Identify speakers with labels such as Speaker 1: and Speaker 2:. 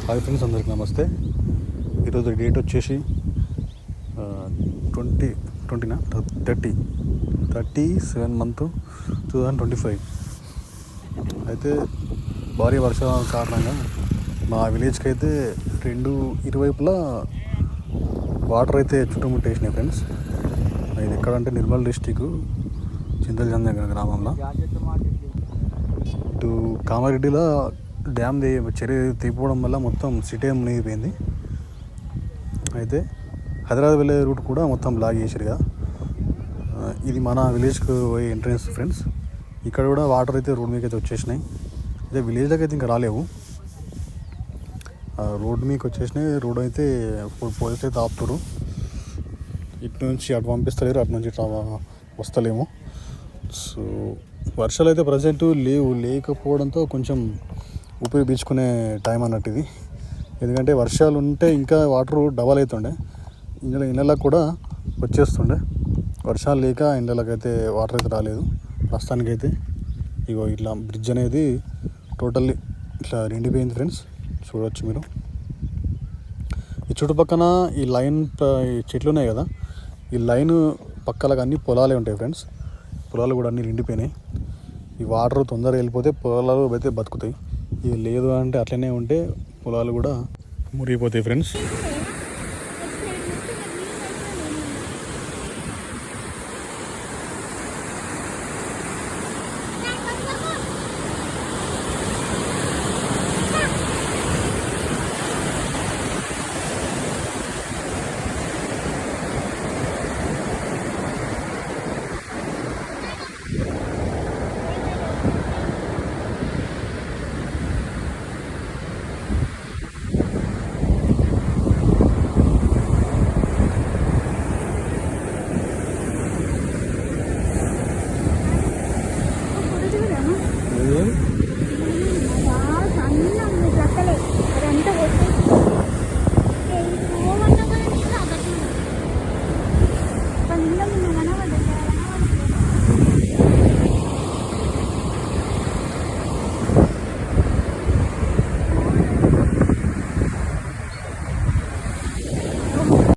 Speaker 1: Hi friends, అందరికి నమస్తే. ఈరోజు డేట్ వచ్చేసి 37 మంత్ 2025. అయితే భారీ వర్షాల కారణంగా మా విలేజ్కి అయితే ఇరువైపులా వాటర్ అయితే చుట్టుముట్టేసినాయి ఫ్రెండ్స్. ఇది ఎక్కడంటే నిర్మల్ డిస్టిక్ చింతలజంద గ్రామంలో. ఇటు కామారెడ్డిలో డ్యామ్ చర్య తీపోవడం వల్ల మొత్తం సిటీ మునిగిపోయింది. అయితే హైదరాబాద్ వెళ్ళే రూట్ కూడా మొత్తం బ్లాక్ చేసారు కదా. ఇది మన విలేజ్కి పోయే ఎంట్రన్స్ ఫ్రెండ్స్. ఇక్కడ కూడా వాటర్ అయితే రోడ్ మీదకి అయితే వచ్చేసినాయి. అయితే విలేజ్లోకి అయితే ఇంకా రాలేవు, రోడ్ మీకు వచ్చేసినాయి. రోడ్ అయితే పోలీసు అయితే ఆపుతారు. ఇటు నుంచి అటు పంపిస్తలేరు, అటు నుంచి వస్తలేము. సో వర్షాలు అయితే ప్రజెంట్ లేకపోవడంతో కొంచెం ఊపిరి పీల్చుకునే టైం అన్నట్టు ఇది. ఎందుకంటే వర్షాలు ఉంటే ఇంకా వాటర్ డబల్ అవుతుండే, ఇళ్ళకి కూడా వచ్చేస్తుండే. వర్షాలు లేక ఇళ్ళకైతే వాటర్ అయితే రాలేదు ప్రస్తుతానికైతే. ఇగో ఇట్లా బ్రిడ్జ్ అనేది టోటల్లీ ఇట్లా నిండిపోయింది ఫ్రెండ్స్, చూడవచ్చు మీరు. ఈ చుట్టుపక్కన ఈ లైన్ చెట్లు ఉన్నాయి కదా, ఈ లైన్ పక్కలకు అన్ని పొలాలే ఉంటాయి ఫ్రెండ్స్. పొలాలు కూడా అన్నీ నిండిపోయినాయి. ఈ వాటర్ తొందరగా వెళ్ళిపోతే పొలాలు అయితే బతుకుతాయి. ఇది లేదు అంటే అట్లనే ఉంటే పొలాలు కూడా మురిగిపోతాయి ఫ్రెండ్స్.